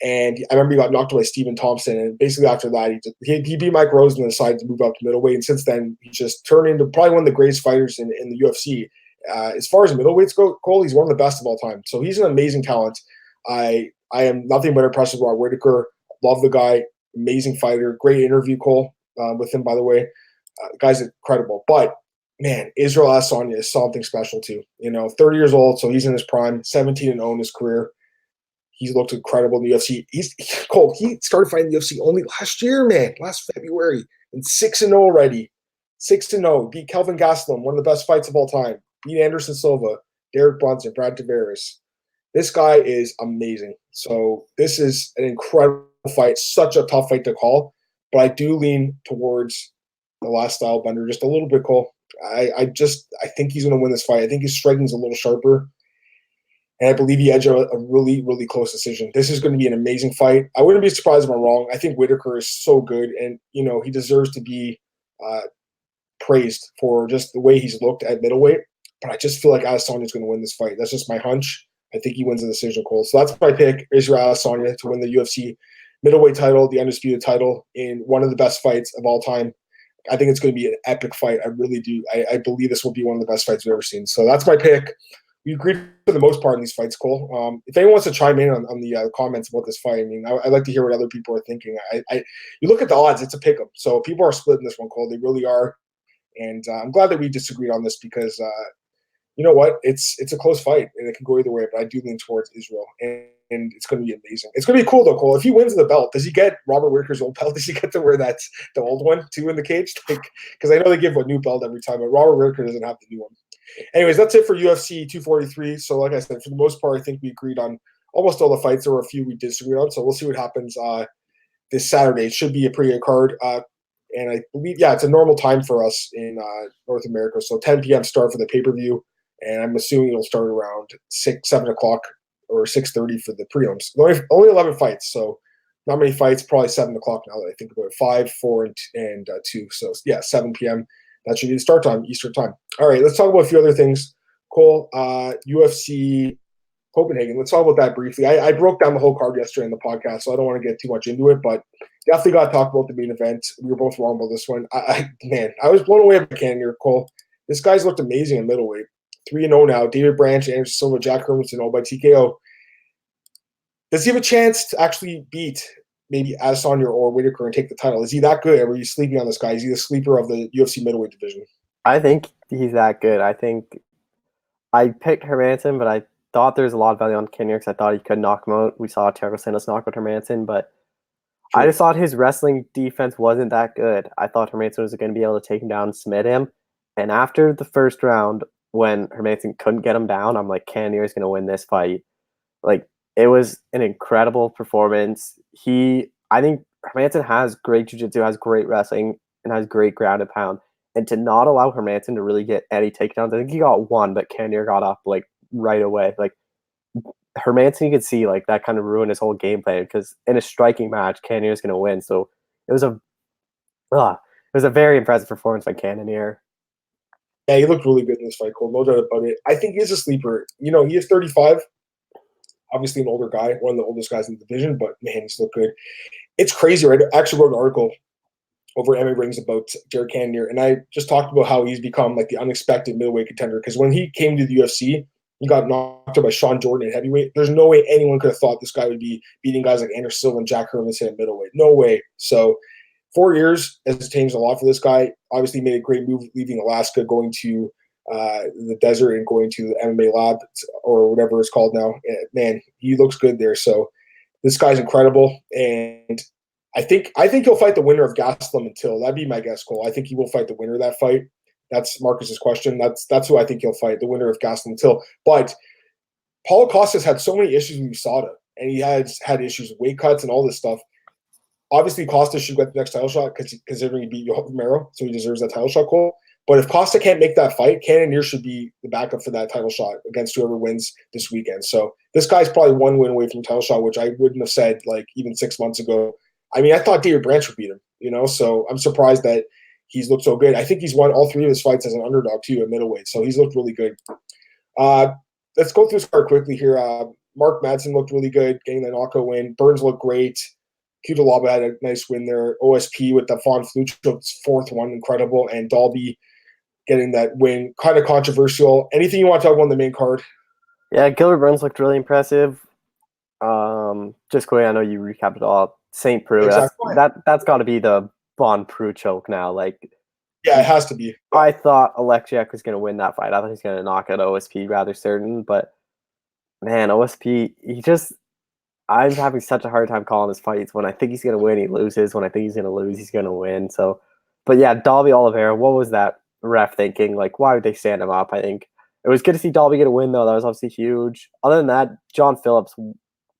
And I remember he got knocked by Stephen Thompson. And basically after that, he beat Mike Rose and decided to move up to middleweight. And since then, he just turned into probably one of the greatest fighters in the UFC. As far as middleweights go, Cole, he's one of the best of all time. So he's an amazing talent. I am nothing but impressed with Robert Whittaker. Love the guy. Amazing fighter. Great interview, Cole, with him, by the way. The guy's incredible. But man, Israel Adesanya is something special too. 30 years old, so he's in his prime, 17-0 in his career. He's looked incredible in the UFC. Cole, he started fighting the UFC only last year, man, last February, and 6-0 already. 6-0. Beat Kelvin Gastelum, one of the best fights of all time. Beat Anderson Silva, Derek Brunson, Brad Tavares. This guy is amazing. So this is an incredible fight, such a tough fight to call, but I do lean towards the last style bender just a little bit, Cole. I think he's going to win this fight. I think his striking's a little sharper, and I believe he edged a really, really close decision. This is going to be an amazing fight. I wouldn't be surprised if I'm wrong. I think Whittaker is so good, and he deserves to be praised for just the way he's looked at middleweight. But I just feel like Adesanya is going to win this fight. That's just my hunch. I think he wins the decision, Cole. So that's my pick, Israel Adesanya, to win the UFC middleweight title, the undisputed title, in one of the best fights of all time. I think it's going to be an epic fight. I really do. I believe this will be one of the best fights we've ever seen. So that's my pick. We agreed for the most part in these fights, Cole. If anyone wants to chime in on the comments about this fight, I mean, I'd like to hear what other people are thinking. You look at the odds, it's a pick 'em. So people are splitting this one, Cole. They really are. And I'm glad that we disagreed on this because you know what? It's a close fight, and it can go either way. But I do lean towards Israel, and it's going to be amazing. It's going to be cool though, Cole. If he wins the belt, does he get Robert Whittaker's old belt? Does he get to wear that the old one too in the cage? Because I know they give a new belt every time, but Robert Whittaker doesn't have the new one. Anyways, that's it for UFC 243. So, like I said, for the most part, I think we agreed on almost all the fights. There were a few we disagreed on, so we'll see what happens this Saturday. It should be a pretty good card. And I believe, yeah, it's a normal time for us in North America. So 10 p.m. start for the pay-per-view. And I'm assuming it'll start around 7 o'clock or 6:30 for the prelims. Only 11 fights, so not many fights. Probably 7 o'clock now that I think about it. 5, 4, and 2. So yeah, 7 p.m. That should be the start time, Eastern time. All right, let's talk about a few other things. Cole, UFC Copenhagen. Let's talk about that briefly. I broke down the whole card yesterday in the podcast, so I don't want to get too much into it, but definitely got to talk about the main event. We were both wrong about this one. Man, I was blown away by Cannonier, Cole. This guy's looked amazing in middleweight. 3-0 now. David Branch, Anderson Silva, Jack Hermanson, all by TKO. Does he have a chance to actually beat maybe Adesanya or Whittaker and take the title? Is he that good? Or are you sleeping on this guy? Is he the sleeper of the UFC middleweight division? I think he's that good. I think I picked Hermanson, but I thought there was a lot of value on Cannonier because I thought he could knock him out. We saw Thiago Santos knock out Hermanson, but True. I just thought his wrestling defense wasn't that good. I thought Hermanson was going to be able to take him down and submit him. And after the first round, when Hermanson couldn't get him down, I'm like, Cannonier is going to win this fight. Like, it was an incredible performance. I think Hermanson has great jiu-jitsu, has great wrestling, and has great ground and pound. And to not allow Hermanson to really get any takedowns, I think he got one, but Cannonier got up like right away. Like, Hermanson, you could see like that kind of ruined his whole game plan because in a striking match, Cannonier is going to win. So it was a very impressive performance by Cannonier. Yeah, he looked really good in this fight, Cole. No doubt about it. I think he's a sleeper. You know, he is 35. Obviously an older guy, one of the oldest guys in the division, but man, he's looked good. It's crazy, right? I actually wrote an article over MMA Rings about Jared Cannonier, and I just talked about how he's become like the unexpected middleweight contender. Because when he came to the UFC, he got knocked out by Sean Jordan in heavyweight. There's no way anyone could have thought this guy would be beating guys like Anderson Silva and Jack Hermanson at middleweight. No way. So 4 years has changed a lot for this guy. Obviously made a great move leaving Alaska, going to the desert and going to the MMA lab or whatever it's called now. Man, he looks good there. So this guy's incredible. And I think he'll fight the winner of Gastelum until. That'd be my guess, Cole. I think he will fight the winner of that fight. That's Marcus's question. That's who I think he'll fight, the winner of Gastelum until. But Paulo Costa's had so many issues with USADA, and he has had issues with weight cuts and all this stuff. Obviously, Costa should get the next title shot considering he beat Romero, so he deserves that title shot, Cole. But if Costa can't make that fight, Cannonier should be the backup for that title shot against whoever wins this weekend. So this guy's probably one win away from title shot, which I wouldn't have said like even 6 months ago. I mean, I thought David Branch would beat him, you know, so I'm surprised that he's looked so good. I think he's won all 3 of his fights as an underdog too at middleweight, so he's looked really good. Let's go through this card quickly here. Mark Madsen looked really good, getting the knockout win. Burns looked great. Cutelaba had a nice win there. OSP with the Fawn Flucho's 4th one, incredible. And Dalby getting that win, kind of controversial. Anything you want to talk about on the main card? Yeah, Gilbert Burns looked really impressive. Just quickly, I know you recapped it all. St. Preux, exactly. that's got to be the Von Preux choke now. Like, yeah, it has to be. I thought Alexiak was going to win that fight. I thought he was going to knock out OSP, rather certain. But man, OSP, I'm having such a hard time calling his fights. When I think he's going to win, he loses. When I think he's going to lose, he's going to win. So, but yeah, Dalby Oliveira, what was that ref thinking? Like, why would they stand him up? I think it was good to see Dalby get a win, though. That was obviously huge. Other than that, John Phillips,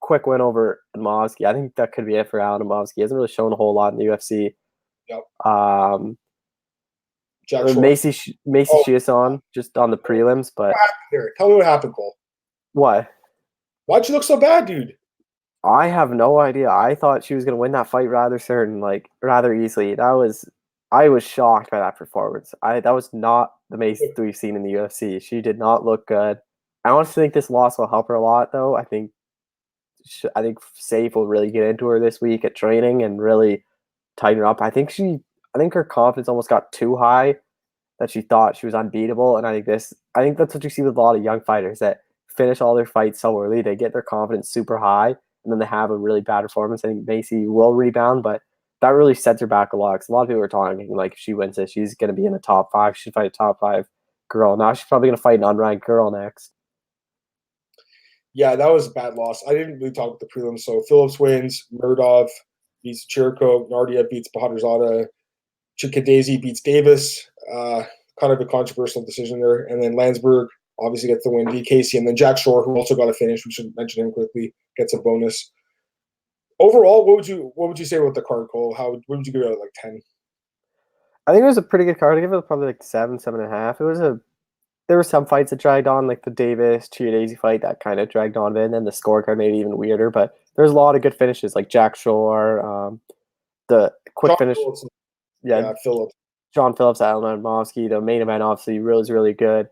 quick win over Adamowski. I think that could be it for Alan Adamowski. He hasn't really shown a whole lot in the UFC. Yep. Macy Chiasson just on the prelims, but tell me what happened, Cole. What? Why'd you look so bad, dude? I have no idea. I thought she was going to win that fight rather easily. I was shocked by that performance. That was not the Macy we've seen in the UFC. She did not look good. I honestly think this loss will help her a lot, though. I think Safe will really get into her this week at training and really tighten her up. I think her confidence almost got too high that she thought she was unbeatable. And I think that's what you see with a lot of young fighters that finish all their fights so early. They get their confidence super high and then they have a really bad performance. I think Macy will rebound, but that really sets her back a lot. 'Cause a lot of people are talking like if she wins this, she's going to be in the top 5. She'd fight a top 5 girl. Now she's probably going to fight an unranked girl next. Yeah, that was a bad loss. I didn't really talk about the prelims. So Phillips wins, Murdov beats Chirico, Nardia beats Bahadurzada, Chikadze beats Davis. Kind of a controversial decision there. And then Landsberg obviously gets the win, V. Casey, and then Jack Shore, who also got a finish. We should mention him quickly, gets a bonus. Overall, what would you say about the card, Cole? What would you give it out of like 10? I think it was a pretty good card. I give it probably like 7, 7.5. There were some fights that dragged on, like the Davis Chiodese fight that kind of dragged on a bit, and then the scorecard made it even weirder. But there's a lot of good finishes, like Jack Shore, the quick John finish. Phillips, Yeah, Phillips. John Phillips, Alan Mosky. The main event obviously was really good.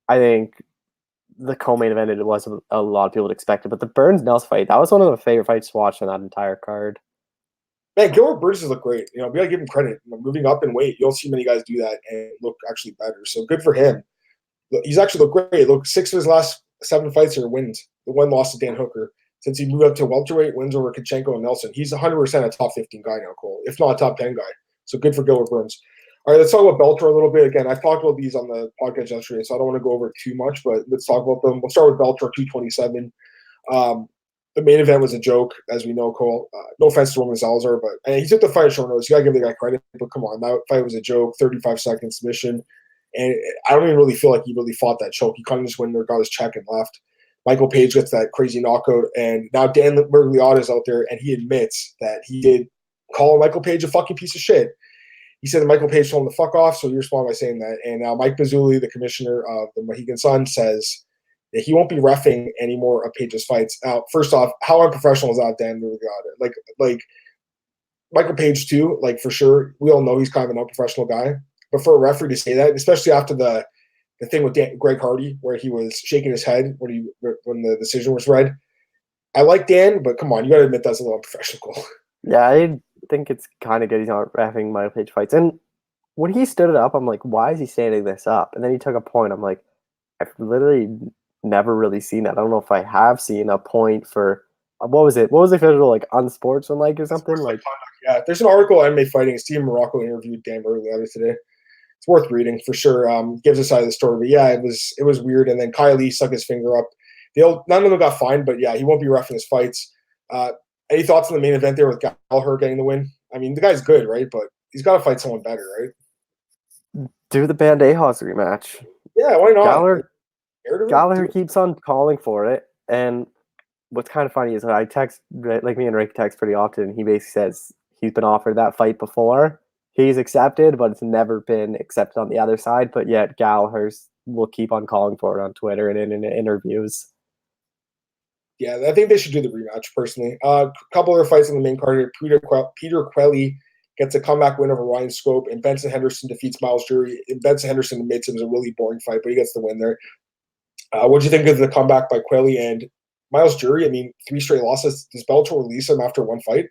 I think the co-main event it was a lot of people expected, but the Burns Nelson fight, that was one of my favorite fights to watch on that entire card. Man, Gilbert Burns look great. We gotta give him credit. Moving up in weight, you don't see many guys do that and look actually better. So good for him. He's actually looked great. Look, 6 of his last 7 fights are wins. The one loss to Dan Hooker. Since he moved up to welterweight, wins over Kachenko and Nelson. He's 100% a top 15 guy now, Cole, if not a top 10 guy. So good for Gilbert Burns. All right, let's talk about Bellator a little bit. Again, I've talked about these on the podcast yesterday, so I don't want to go over it too much, but let's talk about them. We'll start with Bellator 227. The main event was a joke, as we know, Cole. No offense to Roman Zalazar, but he took the fight short notice. You got to give the guy credit, but come on, that fight was a joke, 35-second submission. And I don't even really feel like he really fought that choke. He kind of just went there, got his check, and left. Michael Page gets that crazy knockout, and now Dan Bergliotta is out there, and he admits that he did call Michael Page a fucking piece of shit. He said that Michael Page told him to fuck off, so he responded by saying that. And now Mike Mazzulli, the commissioner of the Mohegan Sun, says that he won't be reffing any more of Page's fights. Now, first off, how unprofessional is that, Dan Bergliotta? Like Michael Page too, like for sure. We all know he's kind of an unprofessional guy. But for a referee to say that, especially after the thing with Greg Hardy, where he was shaking his head when the decision was read, I like Dan, but come on, you got to admit that's a little unprofessional. Yeah, I think it's kind of good he's not reffing Michael Page fights. And when he stood it up, I'm like, why is he standing this up? And then he took a point. I'm like, I've literally never really seen that. I don't know if I have seen a point for what was it? What was the official like unsportsmanlike or something? Like, yeah, there's an article on MMA Fighting. Steve Morocco interviewed Dan Bergliotta today. It's worth reading for sure. Gives a side of the story, but yeah, it was weird. And then Kyle Lee stuck his finger up. None of them got fined, but yeah, he won't be reffing his fights. Any thoughts on the main event there with Gallagher getting the win? I mean, the guy's good, right? But he's got to fight someone better, right? Do the Bandejos rematch. Yeah, why not? Gallagher keeps on calling for it, and what's kind of funny is I text, like me and Rick text pretty often. He basically says he's been offered that fight before. He's accepted, but it's never been accepted on the other side. But yet Gallagher will keep on calling for it on Twitter and in interviews. Yeah, I think they should do the rematch, personally. A couple other fights in the main card here. Peter Quelly gets a comeback win over Ryan Scope, and Benson Henderson defeats Miles Jury. Benson Henderson admits it was a really boring fight, but he gets the win there. What do you think of the comeback by Quelly and Miles Jury? I mean, 3 straight losses. Does Bellator release him after one fight?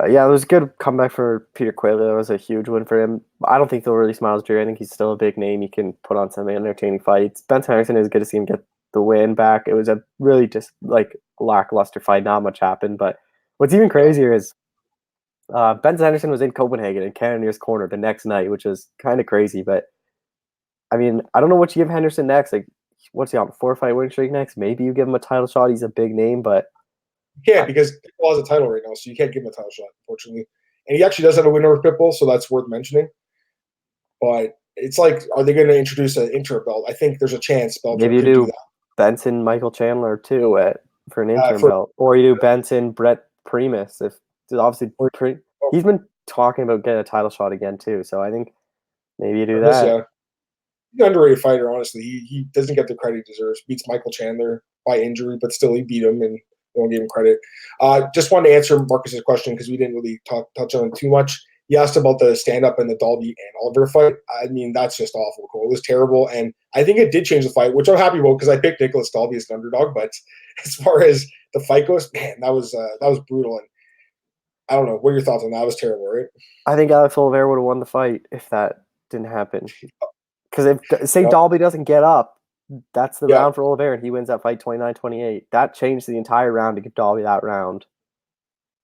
Yeah, it was a good comeback for Peter Quelly. That was a huge win for him. I don't think they'll release Miles Jury. I think he's still a big name. He can put on some entertaining fights. Benson Henderson is good to see him get the win back. It was a really just like lackluster fight. Not much happened. But what's even crazier is Benson Henderson was in Copenhagen in Cannonier's corner the next night, which was kind of crazy. But I mean, I don't know what you give Henderson next. Like, what's he on, 4-fight winning streak next? Maybe you give him a title shot. He's a big name, but you can't because Pitbull has a title right now, so you can't give him a title shot, unfortunately. And he actually does have a win over Pitbull, so that's worth mentioning. But it's like, are they going to introduce an interim belt? I think there's a chance Bellator maybe you could do that. Benson Michael Chandler too for an interim belt, or you do Benson Brett Primus. If obviously he's been talking about getting a title shot again too, so I think maybe you do that. Yeah. He's an underrated fighter, honestly. He doesn't get the credit he deserves. Beats Michael Chandler by injury, but still he beat him and won't give him credit. Just wanted to answer Marcus's question because we didn't really touch on it too much. He asked about the stand-up and the Dalby and Oliver fight. I mean, that's just awful, Cole. It was terrible, and I think it did change the fight, which I'm happy about because I picked Nicholas Dalby as an underdog. But as far as the fight goes, man, that was brutal. And I don't know. What are your thoughts on that? It was terrible, right? I think Alex Oliveira would have won the fight if that didn't happen. Because if, say, Dalby doesn't get up, that's the round for Oliveira, and he wins that fight 29-28. That changed the entire round to give Dalby that round.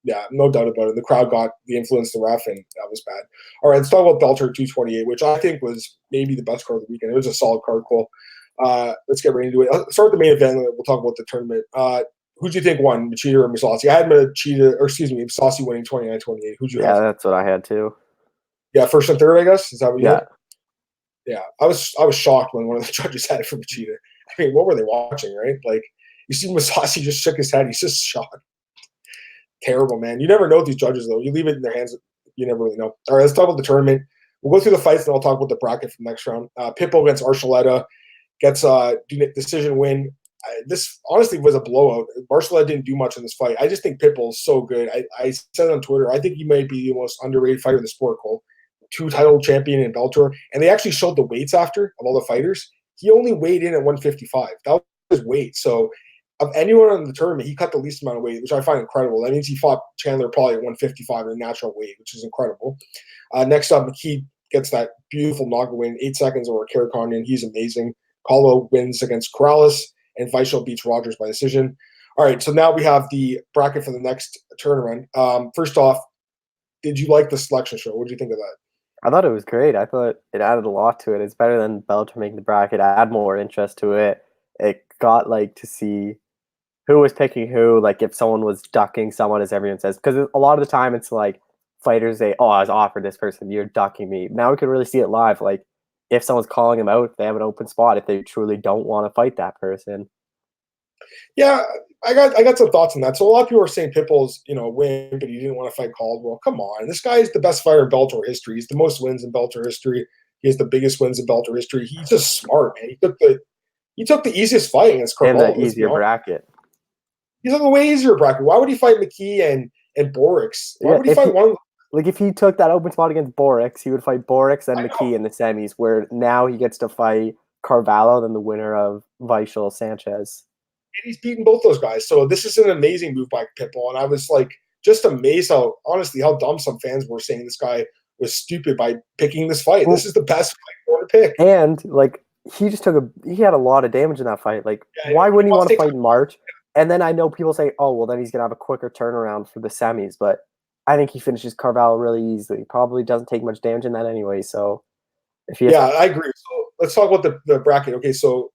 Yeah, no doubt about it. The crowd got the influence the ref, and that was bad. All right, let's talk about Bellator 228, which I think was maybe the best card of the weekend. It was a solid card, Cole. Let's get right into it. I'll start with the main event, and we'll talk about the tournament. Who do you think won, Machida or Mousasi? I had Mousasi winning 29-28. Who'd you have? Yeah, that's what I had too. Yeah, first and third, I guess. Is that what you Yeah. had? Yeah, I was shocked when one of the judges had it for Machida. I mean, what were they watching, right? Like, you see Mousasi just shook his head. He's just shocked. Terrible, man. You never know with these judges, though. You leave it in their hands. You never really know. All right, let's talk about the tournament. We'll go through the fights, and I'll talk about the bracket for the next round. Pitbull against Archuleta gets a decision win. This honestly was a blowout. Archuleta didn't do much in this fight. I just think Pitbull is so good. I said on Twitter, I think he might be the most underrated fighter in the sport, Cole. 2-title champion in Bellator. And they actually showed the weights after of all the fighters. He only weighed in at 155. That was his weight. So of anyone in the tournament, he cut the least amount of weight, which I find incredible. That means he fought Chandler probably at 155 in a natural weight, which is incredible. Next up, McKee gets that beautiful knockout win, 8 seconds over Karakonian. He's amazing. Caldwell wins against Corrales, and Weichel beats Rogers by decision. All right, so now we have the bracket for the next tournament. First off, did you like the selection show? What did you think of that? I thought it was great. I thought it added a lot to it. It's better than Bellator making the bracket. Add more interest to it. It got to see who was picking who, if someone was ducking someone, as everyone says. Because a lot of the time it's fighters say, oh, I was offered this person, you're ducking me. Now we can really see it live. If someone's calling them out, if they have an open spot, if they truly don't want to fight that person. Yeah, I got some thoughts on that. So a lot of people are saying Pitbull's, win, but he didn't want to fight Caldwell. Come on. This guy is the best fighter in Bellator history. He's the most wins in Bellator history. He has the biggest wins in Bellator history. He's just smart, man. He took the easiest fight against Caldwell. And the easier bracket. He's on the way easier bracket. Why would he fight McKee and Borix? Why would he fight one of them? If he took that open spot against Borix, he would fight Borix and McKee in the semis, where now he gets to fight Carvalho, then the winner of Weichel Sanchez. And he's beaten both those guys. So this is an amazing move by Pitbull. And I was just amazed how dumb some fans were saying this guy was stupid by picking this fight. This is the best fight for him to pick. And he had a lot of damage in that fight. Why wouldn't he want to fight in March? And then I know people say, oh, well, then he's going to have a quicker turnaround for the semis. But I think he finishes Carvalho really easily. Probably doesn't take much damage in that anyway. So I agree. So let's talk about the bracket. Okay, so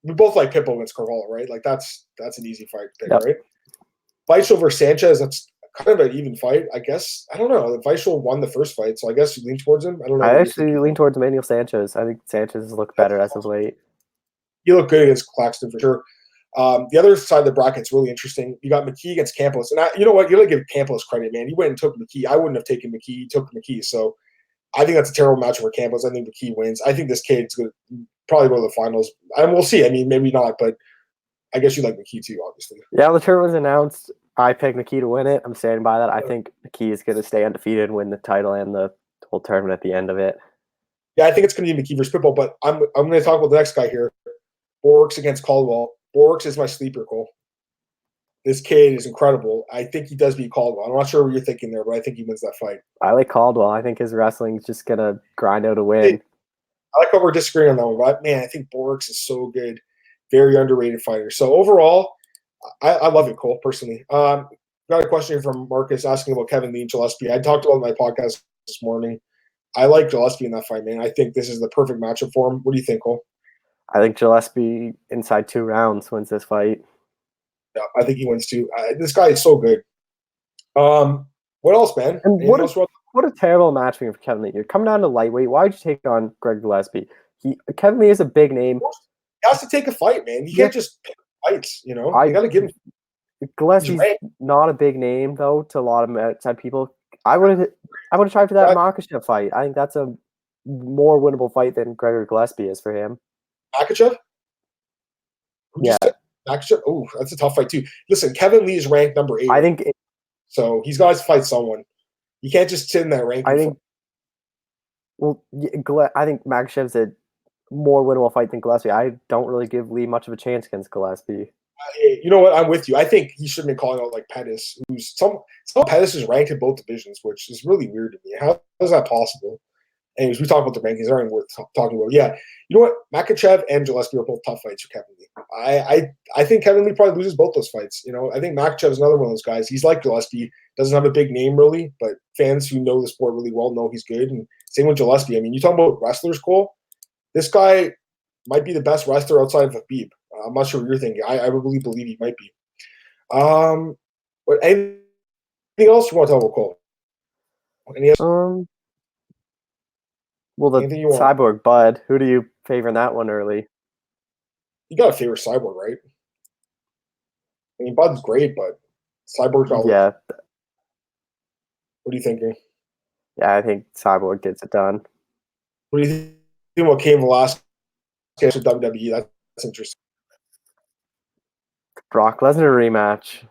we both like Pitbull against Carvalho, right? That's an easy fight to pick, right? Weichel versus Sanchez, that's kind of an even fight, I guess. I don't know. Weichel won the first fight, so I guess you lean towards him. I don't know. I actually lean towards Emmanuel Sanchez. I think Sanchez has looked better as of late. He looked good against Claxton for sure. The other side of the bracket's really interesting. You got McKee against Campos. And you know what? You got to give Campos credit, man. He went and took McKee. I wouldn't have taken McKee. He took McKee. So I think that's a terrible match for Campos. I think McKee wins. I think this kid's going to probably go to the finals. And we'll see. I mean, maybe not, but I guess you like McKee too, obviously. Yeah, the tournament was announced. I picked McKee to win it. I'm standing by that. I think McKee is going to stay undefeated and win the title and the whole tournament at the end of it. Yeah, I think it's going to be McKee versus Pitbull, but I'm going to talk about the next guy here. Borix against Caldwell. Borix is my sleeper, Cole. This kid is incredible. I think he does beat Caldwell. I'm not sure what you're thinking there, but I think he wins that fight. I like Caldwell. I think his wrestling is just going to grind out a win. I like how we're disagreeing on that one, but man, I think Borix is so good. Very underrated fighter. So overall, I love it, Cole, personally. Got a question here from Marcus asking about Kevin Lee and Gillespie. I talked about my podcast this morning. I like Gillespie in that fight, man. I think this is the perfect matchup for him. What do you think, Cole? I think Gillespie, inside 2 rounds, wins this fight. Yeah, I think he wins too. This guy is so good. What else, man? And what a terrible match for Kevin Lee. You're coming down to lightweight. Why would you take on Greg Gillespie? Kevin Lee is a big name. He has to take a fight, man. You can't just pick fights, you got to give him. Gillespie's not a big name, though, to a lot of outside people. I would have tried for that Makhachev fight. I think that's a more winnable fight than Gregor Gillespie is for him. Makhachev? Yeah. Makhachev? Oh, that's a tough fight, too. Listen, Kevin Lee is ranked number 8. I think so he's got to fight someone. You can't just sit in that ranking. I think Makhachev's a more winnable fight than Gillespie. I don't really give Lee much of a chance against Gillespie. You know what? I'm with you. I think he should have been calling out Pettis, who's some Pettis is ranked in both divisions, which is really weird to me. How is that possible? anyways, we talked about the rankings. They're not even worth talking about. Yeah, you know what? Makachev and Gillespie are both tough fights for Kevin Lee. I think Kevin Lee probably loses both those fights. You know, I think Makachev is another one of those guys. He's like Gillespie, doesn't have a big name really, but fans who know the sport really well know he's good. And same with Gillespie. I mean, you talk about wrestlers, Cole. This guy might be the best wrestler outside of Khabib. I'm not sure what you're thinking. I really believe he might be. But anything else you want to talk about, Cole? Well, the Cyborg Bud. Who do you favor in that one early? You got to favor Cyborg, right? I mean, Bud's great, but Cyborg's got. Yeah. What are you thinking? Yeah, I think Cyborg gets it done. What do you think about Cain Velasquez with WWE? That's interesting. Brock Lesnar rematch.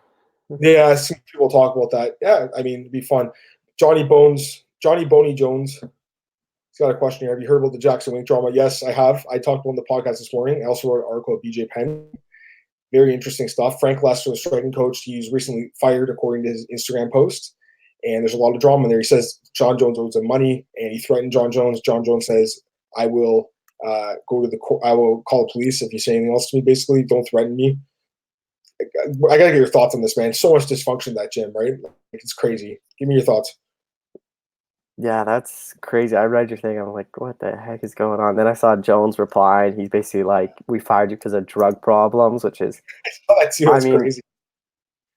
Yeah, I see people talk about that. Yeah, I mean, it'd be fun. Johnny Boney Jones. He's got a question here. Have you heard about the Jackson Wink drama? Yes, I have. I talked about the podcast this morning. I also wrote an article at BJ Penn. Very interesting stuff. Frank Lester, the striking coach, he's recently fired according to his Instagram post. And there's a lot of drama in there. He says John Jones owes him money, and he threatened John Jones. John Jones says, I will go to the court. I will call the police if you say anything else to me, basically. Don't threaten me. I got to get your thoughts on this, man. So much dysfunction in that gym, right? It's crazy. Give me your thoughts. Yeah, that's crazy. I read your thing. I'm like, what the heck is going on? Then I saw Jones reply, and he's basically like, we fired you because of drug problems, which is, I mean, crazy.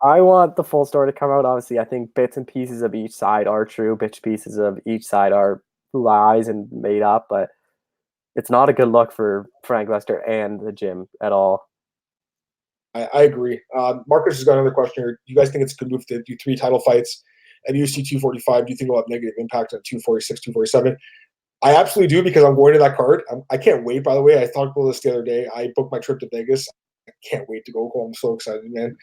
I want the full story to come out. Obviously, I think bits and pieces of each side are true. Bits and pieces of each side are lies and made up, but it's not a good look for Frank Lester and the gym at all. I agree. Marcus has got another question here. Do you guys think it's a good move to do 3 title fights at UFC 245? Do you think it'll have negative impact on 246, 247? I absolutely do, because I'm going to that card. I can't wait, by the way. I talked about this the other day. I booked my trip to Vegas. I can't wait to go. I'm so excited, man.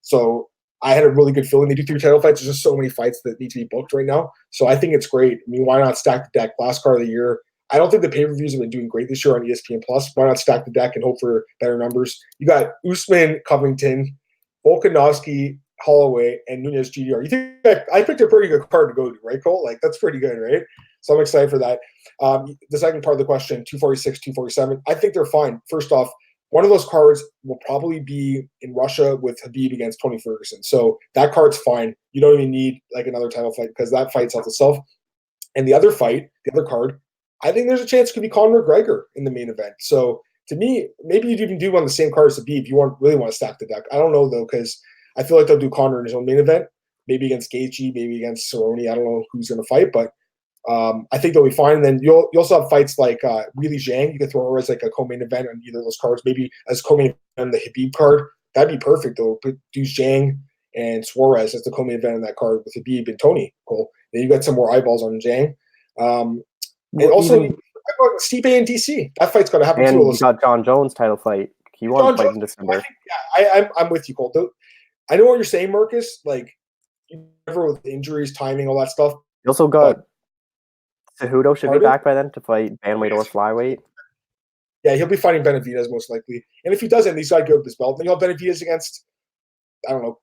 So I had a really good feeling. They do 3 title fights. There's just so many fights that need to be booked right now. So I think it's great. I mean, why not stack the deck? Last card of the year. I don't think the pay-per-views have been doing great this year on ESPN+. Why not stack the deck and hope for better numbers? You got Usman, Covington, Volkanovski, Holloway, and Nunes GDR. You think I picked a pretty good card to go to, right, Cole? Like, that's pretty good, right? So I'm excited for that. The second part of the question, 246, 247, I think they're fine. First off, one of those cards will probably be in Russia with Khabib against Tony Ferguson. So that card's fine. You don't even need like another title fight, because that fight sells itself. And the other fight, the other card, I think there's a chance it could be Conor McGregor in the main event. So to me, maybe you'd even do on the same card as Khabib if you really want to stack the deck. I don't know, though, because I feel like they'll do Conor in his own main event, maybe against Gaethje, maybe against Cerrone. I don't know who's going to fight, but I think they'll be fine. And then you also have fights like Weili Zhang. You can throw her as like a co-main event on either of those cards, maybe as co-main event on the Khabib card. That'd be perfect, though. Put Zhang and Suarez as the co-main event on that card with Khabib and Tony. Cool. Then you got some more eyeballs on Zhang. And also, Stipe and DC. That fight's going to happen too. And you got John Jones title fight. He won fight in December. I'm with you, Cole. I know what you're saying, Marcus. Like, never with injuries, timing, all that stuff. You also got Cejudo should be back by then to fight bantamweight or flyweight. Yeah, he'll be fighting Benavidez most likely. And if he doesn't, he's got to give up his belt. Then you'll have Benavidez against, I don't know,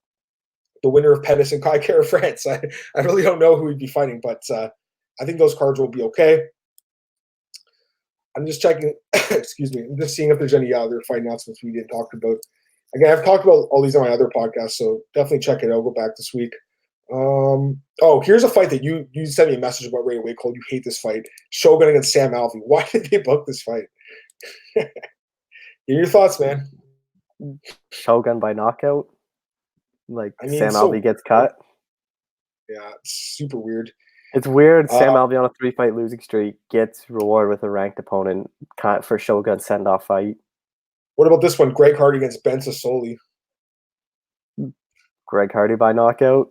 the winner of Pettis and Kai Kara France. I really don't know who he'd be fighting, but I think those cards will be okay. I'm just checking. Excuse me. I'm just seeing if there's any other fight announcements we didn't talk about. Again, I've talked about all these on my other podcasts, so definitely check it out. Go back this week. Here's a fight that you sent me a message about right away, Cole. You hate this fight. Shogun against Sam Alvey. Why did they book this fight? Give your thoughts, man. Shogun by knockout? Sam Alvey gets cut? Yeah, it's super weird. It's weird. Sam Alvey on a 3-fight losing streak gets rewarded with a ranked opponent for Shogun send-off fight. What about this one? Greg Hardy against Ben Sassoli. Greg Hardy by knockout.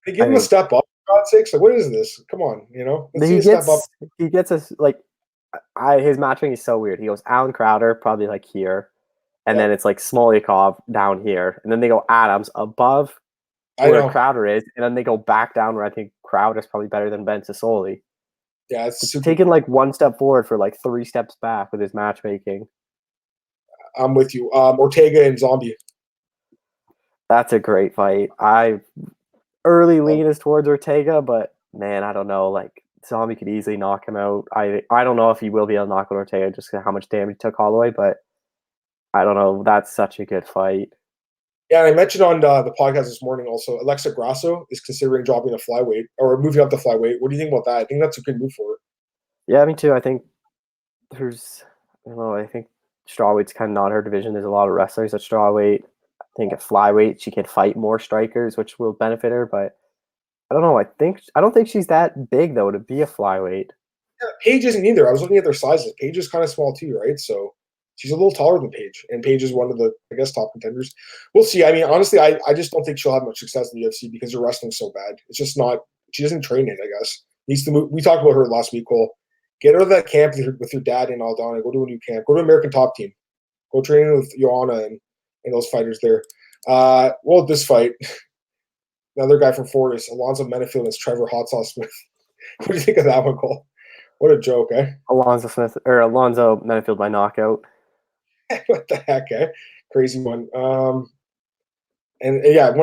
They give him a step up, for God's sakes. Like, what is this? Come on, Let's see a step up. He gets us his matching is so weird. He goes Alan Crowder, probably like here, and then it's like Smolyakov down here, and then they go Adams above where Crowder is, and then they go back down where I think Crowder's probably better than Ben Sassoli. Yeah, it's taking like one step forward for like 3 steps back with his matchmaking. I'm with you. Ortega and Zombie. That's a great fight. I early lean is towards Ortega, but man, I don't know. Like Zombie could easily knock him out. I don't know if he will be able to knock out Ortega just how much damage he took all the way, but I don't know. That's such a good fight. Yeah, and I mentioned on the podcast this morning also, Alexa Grasso is considering dropping the flyweight or moving up the flyweight. What do you think about that? I think that's a good move for her. Yeah, me too. I think there's, I don't know, I think strawweight's kind of not her division. There's a lot of wrestlers at strawweight. I think at flyweight she can fight more strikers, which will benefit her. But I don't know. I don't think she's that big though to be a flyweight. Yeah, Paige isn't either. I was looking at their sizes. Paige is kind of small too, right? So she's a little taller than Paige, and Paige is one of the, I guess, top contenders. We'll see. I mean, honestly, I just don't think she'll have much success in the UFC because her wrestling's so bad. It's just not. She doesn't train it. I guess needs to move. We talked about her last week, Cole. Get out of that camp with your dad in Aldana. Go to a new camp. Go to American Top Team. Go train with Joanna and those fighters there. Well, this fight, another guy from Fortis, Alonzo Menefield and Trevor Hot Sauce Smith. What do you think of that one, Cole? What a joke, eh? Alonzo Menefield by knockout. What the heck, eh? Crazy one. And yeah,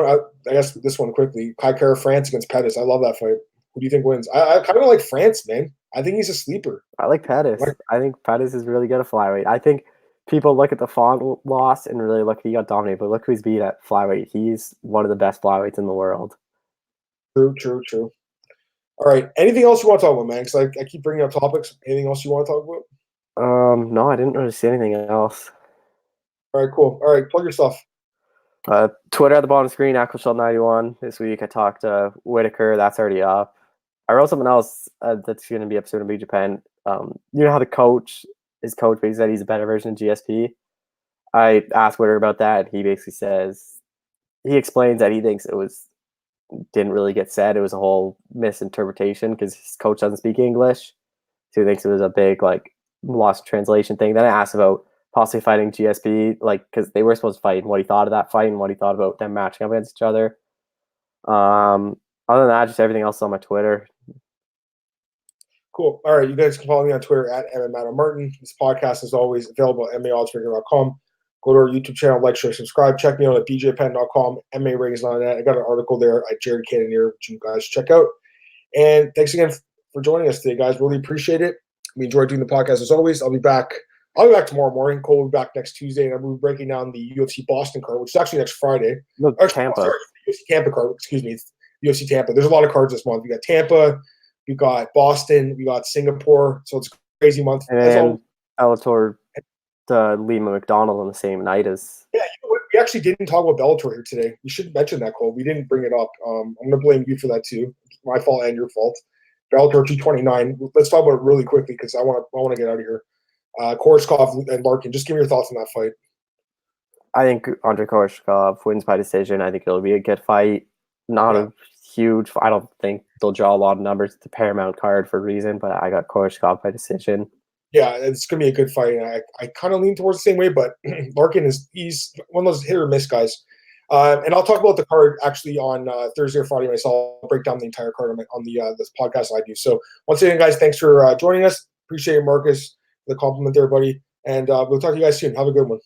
I guess this one quickly. Kai Kara France against Pettis. I love that fight. Who do you think wins? I kind of like France, man. I think he's a sleeper. I like Pettis. I think Pettis is really good at flyweight. I think people look at the Font loss and really look, he got dominated, but look who he's beat at flyweight. He's one of the best flyweights in the world. True. All right. Anything else you want to talk about, man? Because I keep bringing up topics. Anything else you want to talk about? No, I didn't really see anything else. All right, cool. All right, plug your stuff. Twitter at the bottom screen, @ColeShelton91. This week I talked to Whittaker. That's already up. I wrote something else that's going to be up soon in Big Japan. You know how the coach is coach, but he said he's a better version of GSP. I asked Whittaker about that. He basically says, he explains that he thinks didn't really get said. It was a whole misinterpretation because his coach doesn't speak English. So he thinks it was a big lost translation thing. Then I asked about possibly fighting GSP, because they were supposed to fight, and what he thought of that fight and what he thought about them matching up against each other. Other than that, just everything else on my Twitter. Cool. All right, you guys can follow me on Twitter at MMAOB. This podcast is always available at MMAOBTrigger.com. Go to our YouTube channel, like, share, subscribe. Check me out at bjpen.com, MMARatings.net. I got an article there at Jared Cannonier, which you guys check out. And thanks again for joining us today, guys. Really appreciate it. We enjoyed doing the podcast as always. I'll be back tomorrow morning. Cole will be back next Tuesday, and I'll be breaking down the UFC Boston card, which is actually next Friday. No, Tampa. Sorry, UFC Tampa card. Excuse me. UFC Tampa. There's a lot of cards this month. We got Tampa, we got Boston, we got Singapore. So it's a crazy month. And Bellator, Lima McDonald on the same night as. Yeah, we actually didn't talk about Bellator here today. We should mention that, Cole. We didn't bring it up. I'm going to blame you for that too. It's my fault and your fault. Bellator 229. Let's talk about it really quickly because I want to get out of here. Koreshkov and Larkin. Just give me your thoughts on that fight. I think Andre Koreshkov wins by decision. I think it'll be a good fight. Not a huge. I don't think they'll draw a lot of numbers. It's a Paramount card for a reason, but I got Koreshkov by decision. Yeah, it's gonna be a good fight. I kind of lean towards the same way, but Larkin he's one of those hit or miss guys. And I'll talk about the card actually on Thursday or Friday. I'll break down the entire card on this podcast I do. So once again, guys, thanks for joining us. Appreciate it, Marcus, for the compliment there, buddy. And we'll talk to you guys soon. Have a good one.